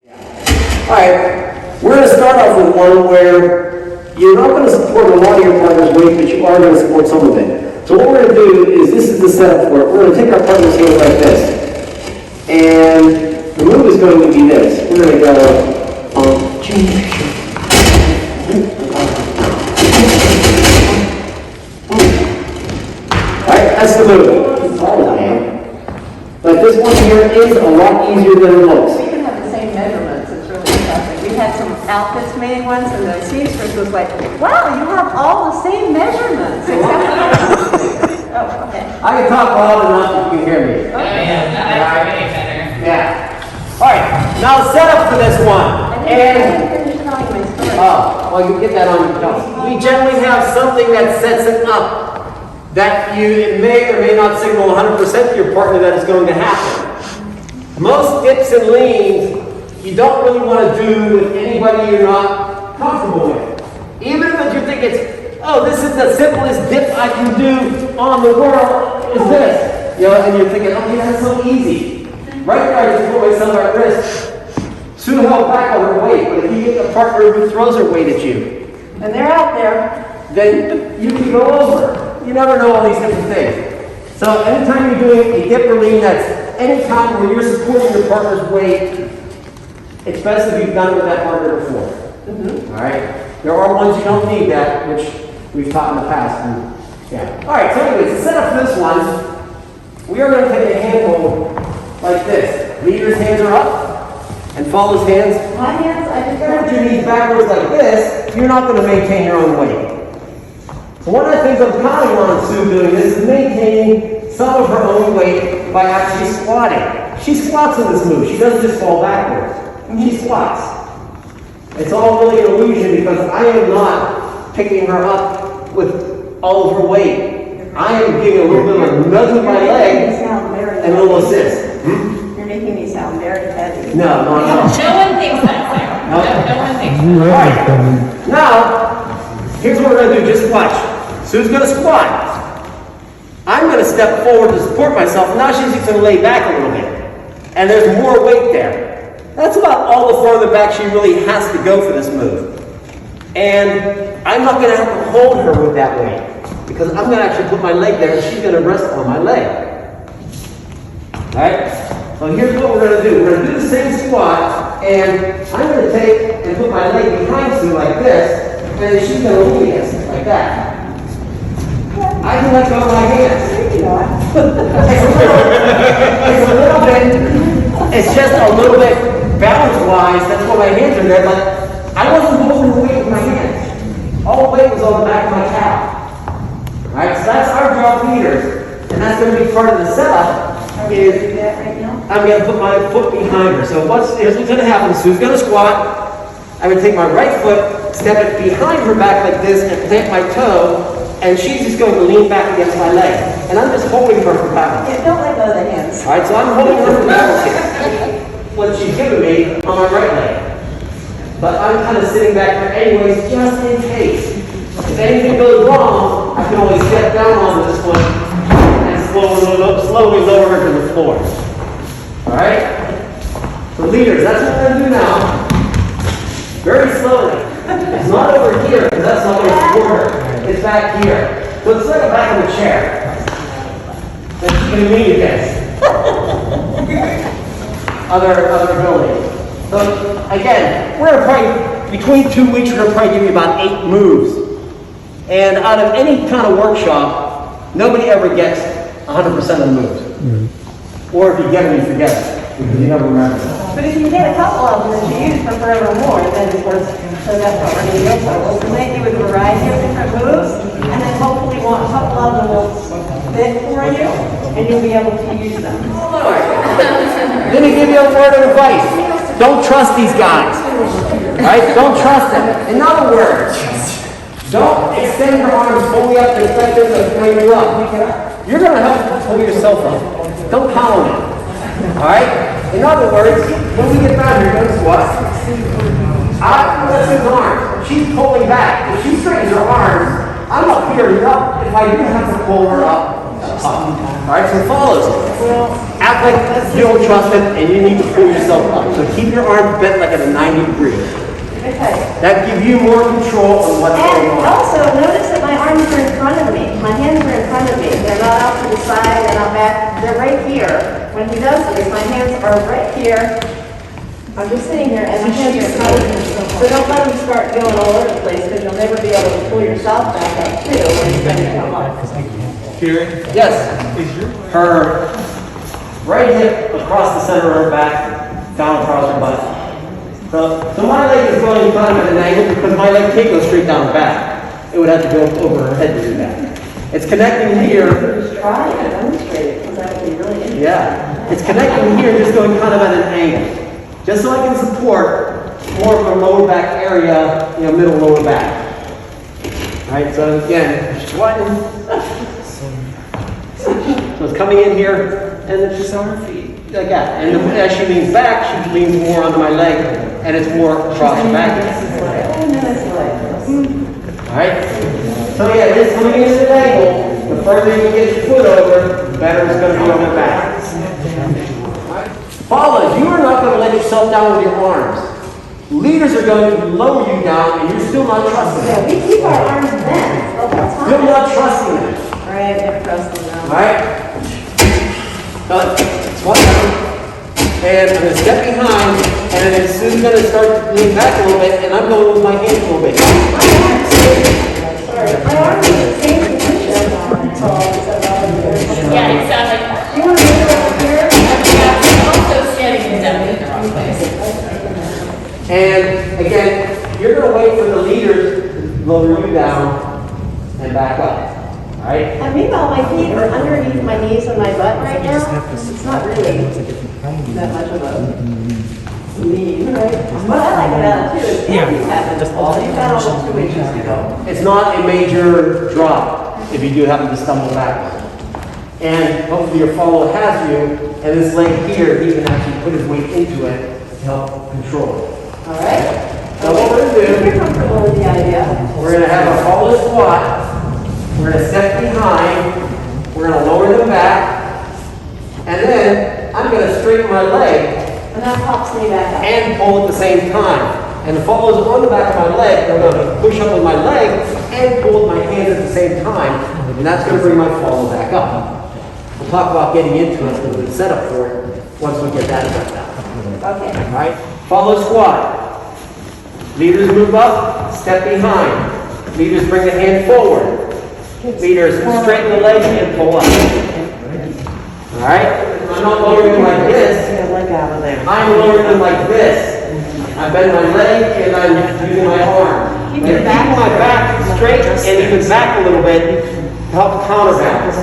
All right, we're going to start off with one where you're not going to support a lot of your partner's weight, but you are going to support some of it. So what we're going to do is, this is the setup for it. We're going to take our partner's hands like this. And the move is going to be this. We're going to go, Alright, that's the move. As tall as I am. But this one here is a lot easier than it looks. We can have the same measurements. It's really impressive. We had some outfits made once, and the seamstress was like, wow, you have all the same measurements. Oh, okay. I can talk loud enough if you can hear me. Okay. Yeah. Alright, now set up for this one. Well, you get that on your phone. We generally have something that sets it up that it may or may not signal 100% to your partner that it's going to happen. Most dips and leans, you don't really want to do with anybody you're not comfortable with. Even if you think it's, oh, this is the simplest dip I can do on the world, is this. You know, and you're thinking, okay, that's so easy. Right there, I just put myself at risk. Sue held back on her weight, but if you get a partner who throws her weight at you, And they're out there. then you can go over. You never know all these different things. So anytime you're doing a dip or lean, that's any time where you're supporting your partner's weight, it's best if you've done it with that partner before. All right? There are ones you don't need that, which we've taught in the past. Yeah. All right, so anyways, to set up for this one, we are going to take a handhold like this. Leader's hands are up. And Fallow's hands. My hands, I just Put your knees backwards like this, you're not going to maintain your own weight. So one of the things I'm counting on Sue doing this is maintaining some of her own weight by actually squatting. She squats in this move. She doesn't just fall backwards. She squats. It's all really an illusion because I am not picking her up with all of her weight. I am giving a little bit of a nudge with my leg and a little assist. Making me sound very heavy. No. No one thinks that, Sarah. No one thinks that. Alright, now, here's what we're going to do. Just watch. Sue's going to squat. I'm going to step forward to support myself. Now she's just going to lay back a little bit. And there's more weight there. That's about all the farther back she really has to go for this move. And I'm not going to have to hold her with that weight. Because I'm going to actually put my leg there and she's going to rest on my leg. Alright? So here's what we're going to do. We're going to do the same squat, and I'm going to take and put my leg behind Sue like this, and then she's going to lean against it like that. I can let go of my hands. It's just a little bit balance-wise, that's why my hands are there, but I wasn't holding the weight with my hands. All the weight was on the back of my calf. Alright, so that's our job leaders, and that's going to be part of the setup. Is I'm going to put my foot behind her. So here's what's going to happen. Sue's going to squat. I'm going to take my right foot, step it behind her back like this, and plant my toe, and she's just going to lean back against my leg. And I'm just holding her for balance. Yeah, don't let go of the hands. All right, so I'm holding her for balance here. What she's given me on my right leg. But I'm kind of sitting back there anyways, just in case. If anything goes wrong, I can always step down onto this one. Slowly lower her to the floor. Alright? So leaders, that's what we're going to do now. Very slowly. It's not over here, because that's not going to support her. It's back here. So it's like a back of a chair. That you can lean against. other abilities. So again, we're going to probably, between 2 weeks, we're going to probably give you about 8 moves. And out of any kind of workshop, nobody ever gets 100% of the moves. Or if you get them, you forget it. Because you never remember them. But if you get a couple of them that you use for forevermore, then of course, so that's what we're going to go for. We'll present you with a variety of different moves, and then hopefully a couple of them will fit for you, and you'll be able to use them. Let me give you a word of advice. Don't trust these guys. Right? Don't trust them. In other words, don't extend your arms fully up to expect them to frame you up. You're going to have to pull yourself up. Don't count on it. Alright? In other words, when we get down here, notice what? That's his arms. She's pulling back. If she straightens her arms, I'm up here. If I do have to pull her up, Alright, so follows. Act like you don't trust it and you need to pull yourself up. So keep your arm bent like at a 90 degree. Okay. That gives you more control on what's going And on. also, notice that my arms are in front of me. My hands are in front of me. They're not out to the side, they're not back. They're right here. When he does this, my hands are right here. I'm just sitting here and my hands are in front of me. So don't let them start going all over the place because you'll never be able to pull yourself back up too when you're trying to come up. Yes. Her right hip across the center of her back, down across her butt. So my leg is going kind of at an angle because my leg can't go straight down the back. It would have to go over her head to do that. It's connecting here. Just try and demonstrate it because that would be really interesting. Yeah. It's connecting here, just going kind of at an angle. Just so I can support more of a lower back area, middle lower back. All right, so again, squatting. So it's coming in here, and it's just on her feet, like that. And as she leans back, she leans more onto my leg, and it's more across the back. All right? So yeah, just coming into the angle, the further you get your foot over, the better it's going to be on the back. Follows, you are not going to let yourself down with your arms. Leaders are going to lower you down, and you're still not trusting them. Yeah, we keep our arms bent all the time. Still not trusting them. Right, never trust them now. All right? Squat down. And I'm going to step behind, and then as soon as I'm going to start to lean back a little bit, and I'm going with my hands a little bit. Sorry, my arms are the same position. Yeah, it sounds like, You want to move over here? I'm also standing exactly in the wrong place. And again, you're going to wait for the leader to lower you down and back up. All right? And meanwhile, my feet are underneath my knees and my butt right now. It's not really that much of a knee, right? What I like about it too is Andy's having to fall. You've got almost 2 inches to go. It's not a major drop if you do happen to stumble backward. And hopefully your follower has you, and this leg here, he can actually put his weight into it to help control it. All right? So what we're going to If do, you're comfortable with the idea. we're going to have a follow squat. We're going to step behind. We're going to lower them back. And then I'm going to straighten my leg And that pops me back up. and pull at the same time. And the follow is on the back of my leg. I'm going to push up with my leg and pull with my hands at the same time. And that's going to bring my follow back up. We'll talk about getting into it with the setup for it once we get that done now. Okay. All right? Follow squat. Leaders move up, step behind. Leaders bring the hand forward. Leaders straighten the leg and pull up. All right? I'm not lowering them like this. I'm lowering them like this. I bend my leg and I'm using my arm. Keep I'm your keeping back my back straight and even back a little bit to help counterbalance.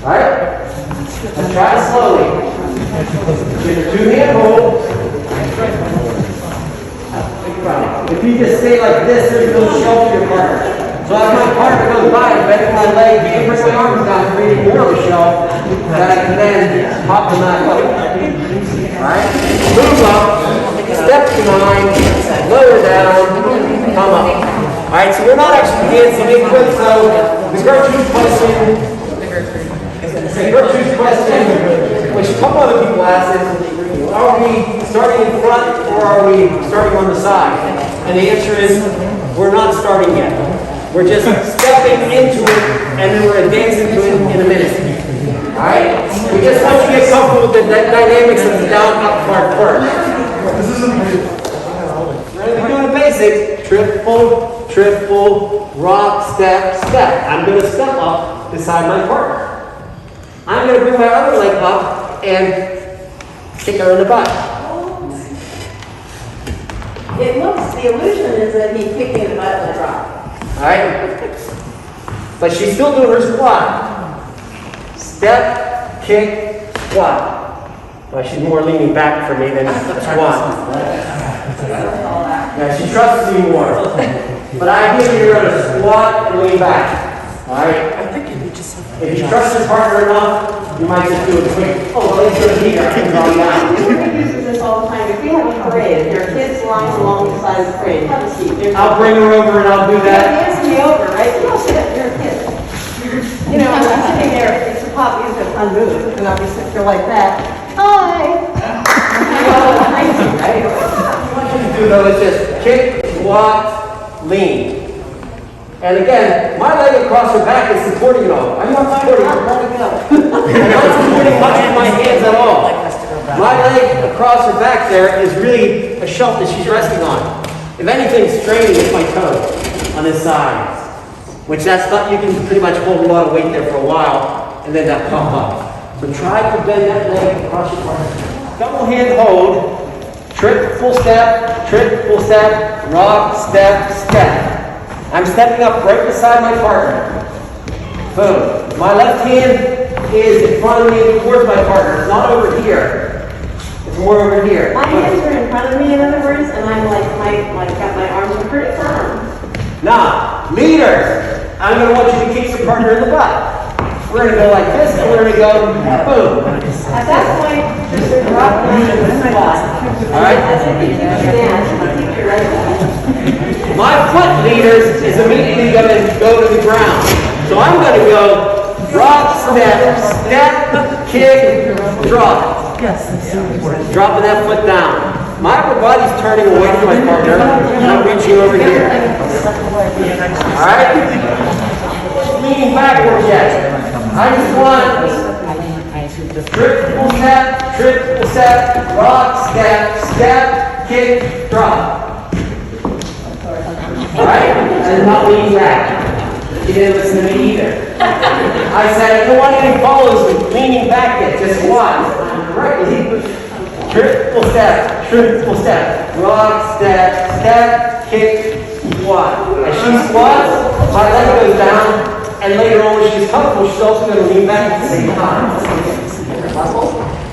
All right? Let's try it slowly. Get a two-hand hold. If you just stay like this, there's no shelf to your partner. So as my partner goes by, I bend my leg, and bring my arms down, creating more of a shelf that I can then pop them back up. Alright? Move up, step behind, lower down, come up. Alright, so we're not actually dancing into it, so the Gertrude question, which a couple other people asked is, are we starting in front or are we starting on the side? And the answer is, we're not starting yet. We're just stepping into it and then we're going to dance into it in a minute. Alright? We just want you to get comfortable with the dynamics of the down up part first. We're going to be doing the basics. Triple, triple, rock, step, step. I'm going to step up beside my partner. I'm going to bring my other leg up and kick her in the butt. It looks, the illusion is that he kicked me in the butt and I dropped. Alright? But she's still doing her squat. Step, kick, squat. Well, she's more leaning back for me than squat. Yeah, she trusts me more. But ideally, you're going to squat and lean back. Alright? If you trust your partner enough, you might just do it quick. Oh, well, let's do it here. Everybody uses this all the time. If we have a parade, if there are kids lying along the side of the parade, have a seat. I'll bring her over and I'll do You that. have me over, right? You don't sit up, you're a kid. You know, I'm sitting there, it's a pop music unmoved, and I'll be sitting there like that. Hi. Crazy, right? What you do though is just kick, squat, lean. And again, my leg across her back is supporting it all. I'm not supporting it. I'm not supporting much with my hands at all. My leg across her back there is really a shelf that she's resting on. If anything, straining is my toe on this side. Which that's not, you can pretty much hold a lot of weight there for a while and then that pop up. So try to bend that leg across your partner. Double hand hold, trip, full step, rock, step, step. I'm stepping up right beside my partner. Boom. My left hand is in front of me towards my partner. It's not over here. It's more over here. My hands are in front of me, in other words, and I'm like, got my arms are pretty firm. Now, leaders, I'm going to want you to kick your partner in the butt. We're going to go like this, and we're going to go boom. At that point, just drop down and squat. All right? As if you keep your hands, keep your right leg. My foot leaders is immediately going to go to the ground. So I'm going to go rock, step, kick, drop. Dropping that foot down. My upper body's turning away from my partner, and I'm reaching over here. All right? Leaning backwards yet. I just want triple step, rock, step, kick, drop. Alright? And not leaning back. You didn't listen to me either. I said, I don't want any follows with leaning back yet, just one. Correctly. Triple step, rock, step, kick, squat. As she squats, my leg goes down. And later on, when she's comfortable, she's also going to lean back at the same time.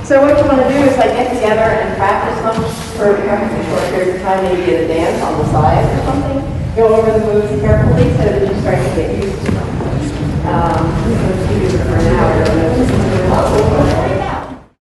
So what you want to do is like get together and practice them for a short period of time, maybe at a dance on the side or something. Go over the moves carefully so that you start to get used to them.